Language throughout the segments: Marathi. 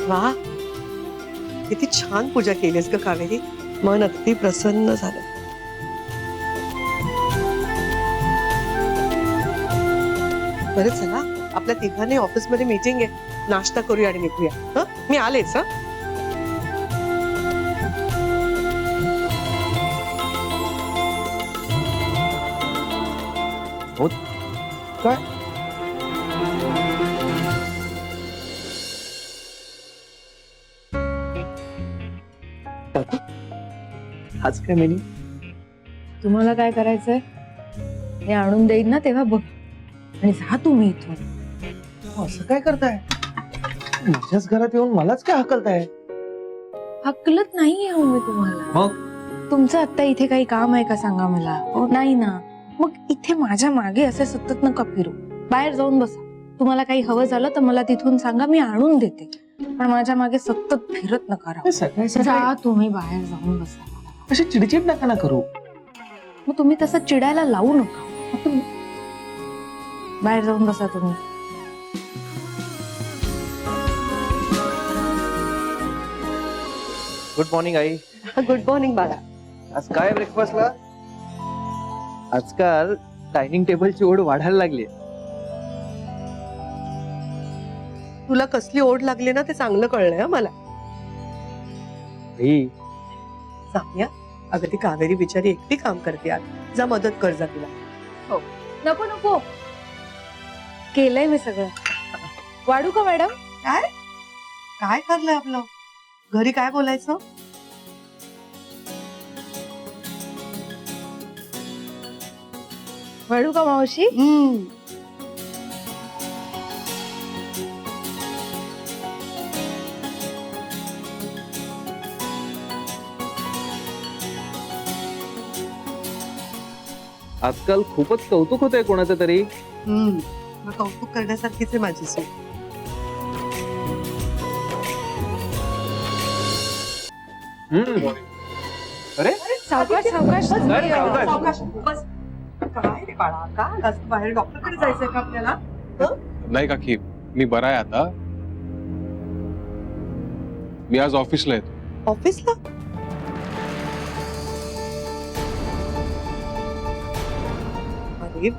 वा, किती छान पूजा केलीस ग कावेरी. मन अगदी प्रसन्न झालं. बरं चला, आपल्या तिघांनी ऑफिसमध्ये मीटिंग आहे, नाश्ता करूया आणि निघूया. हं, मी आलेच. हं. हो काय आज काय मेन्यू? तुम्हाला काय करायचंय मी आणून देईन ना तेव्हा बघ आणि जा तुम्ही इथून. असं काय करताय? माझ्याच घरात येऊन मलाच काय हकलताय? हकलत नाहीये हो मी तुम्हाला. मग तुमचं आता इथे काही काम आहे का सांगा मला. हो नाही ना, मग इथे माझ्या मागे असे सतत नका फिरू. बाहेर जाऊन बसा. तुम्हाला काही हवं झालं तर मला तिथून सांगा, मी आणून देते, पण माझ्या मागे सतत फिरत नका राहू. सकाळी जा सकाळी तुम्ही बाहेर जाऊन बसा. अशी चिडचिड नका ना करू. मग तुम्ही तसं चिडायला लावू नका. मग तुम्ही बाहेर जाऊन बसा तुम्ही. Good morning I. Good morning बाळा. आज काय ब्रेकफास्टला? आजकाल डायनिंग टेबलची ओढ वाढायला लागली. तुला कसली ओढ लागली ना ते चांगलं कळलंय हं मला. साम्या, अगं ती कावेरी बिचारी एकटी काम करते आज. जा मदत कर जा तिला. नको नको, केलंय मी सगळं. वाढू का मॅडम? काय काय करलंय आपलं? घरी काय बोलायचं? वाढू का मावशी? आजकाल खूपच कौतुक होतंय कोणाचं तरी. मग कौतुक करण्यासारखीच आहे माझी सून. अरे सावकाश सावकाश. अरे, सावकाश. सावकाश, बस. काय रे बाळा, का आज बाहेर डॉक्टरकडे जायचंय का आपल्याला? नाही काकी, मी बरा आहे आता. मी आज ऑफिसला येतो. ऑफिसला? अरे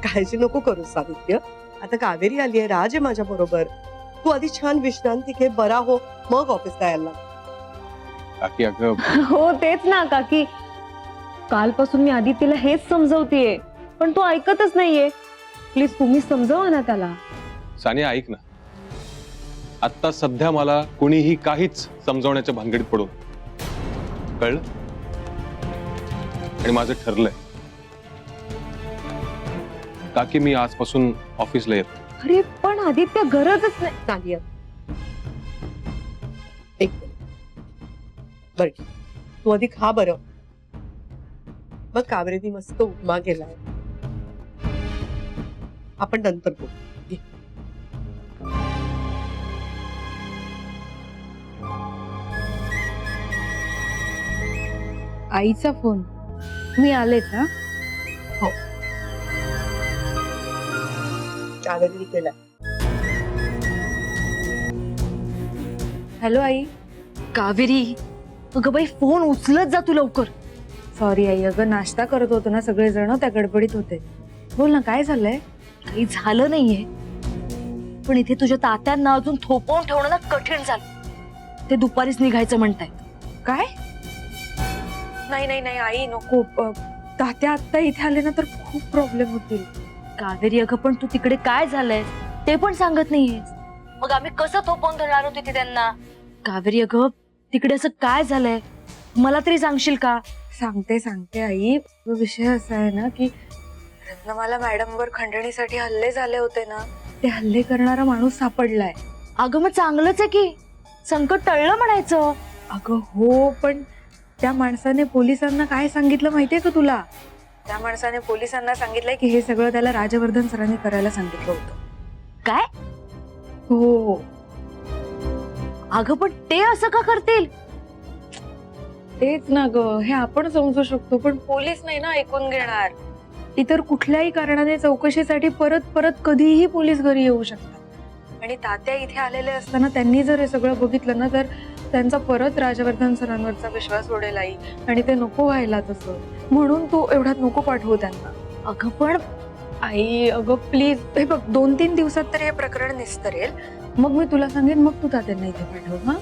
काळजी नको करू सावित्र्य. आता कावेरी आली आहे, राज आहे माझ्या बरोबर. तू आधी छान विश्रांती घे, बरा हो, मग ऑफिसला यायला लाग. काकी अगं, हो तेच ना काकी, कालपासून मी आदित्यला हेच समजवतेय पण तो ऐकतच नाहीये. प्लीज तुम्ही समजवा ना त्याला. सानिया ऐक ना, आता सध्या मला कुणीही काहीच समजवण्याच्या भानगडीत पडून कळलं. आणि माझं ठरलंय काकी, मी आजपासून ऑफिसला येतो. अरे पण आदित्य गरजच नाही. नादिया, एक बर ठीक, तू आधी खा बरं. मग कावेरीने मस्त उपमा केलाय, आपण नंतर बोलू. घे. आईचा फोन. मी आलेच ना. कावेरीने केलाय. हॅलो आई. कावेरी अगं बाई फोन उचलत जा तू लवकर. सॉरी आई, अगं नाश्ता करत होतो ना सगळेजण, त्या गडबडीत होते. बोल ना, काय झालंय? काही झालं नाहीये, पण इथे तुझ्या तात्यांना अजून थोपवून ठेवणं ना कठीण झालं. ते दुपारीच निघायचं म्हणतायत. काय? नाही नाही नाही आई, नको. तात्या आत्ता इथे आले ना तर खूप प्रॉब्लेम होतील. कावेरी अगं पण तू तिकडे काय झालंय ते पण सांगत नाहीयेस. मग आम्ही कसं थोपवून धरणार होते तिथे त्यांना? कावेरी अगं तिकडे असं काय झालंय मला तरी सांगशील का? सांगते सांगते आई. विषय असा आहे ना की रत्नमाला मॅडमवर खंडणीसाठी हल्ले झाले होते ना, ते हल्ले करणारा माणूस सापडलाय. अगं मग चांगलंच आहे की, संकट टळलं म्हणायचं. अगं हो, पण त्या माणसाने पोलिसांना काय सांगितलं माहितीये का तुला? त्या माणसाने पोलिसांना सांगितलंय की हे सगळं त्याला राजवर्धन सरांनी करायला सांगितलं होतं. काय? हो. अगं पण ते असं का करतील? तेच ना ग, हे आपण समजू शकतो, पण पोलीस नाही ना ऐकून घेणार. इतर कुठल्याही कारणाने चौकशीसाठी परत परत कधीही पोलीस घरी येऊ शकतात. आणि तात्या इथे आलेले असताना त्यांनी जर हे सगळं बघितलं ना तर त्यांचा परत राजवर्धन सरांवरचा विश्वास उडेल आई, आणि ते नको व्हायला तसं. म्हणून तू एवढ्यात नको पाठवू त्यांना. अगं पण आई अगं प्लीज, हे बघ 2-3 दिवसात तरी हे प्रकरण निस्तरेल, मग मी तुला सांगेन, मग तू तात्यांना इथे पाठव. हा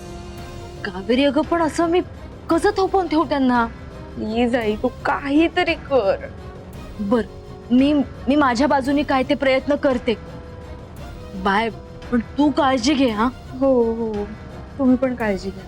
कावेरी अगं पण असं मी कसं थोपवून ठेवू त्यांना? प्लीज आई, तू काहीतरी कर. बर, मी माझ्या बाजूने काय ते प्रयत्न करते. बाय, पण तू काळजी घे. हा हो हो, तुम्ही पण काळजी घ्या.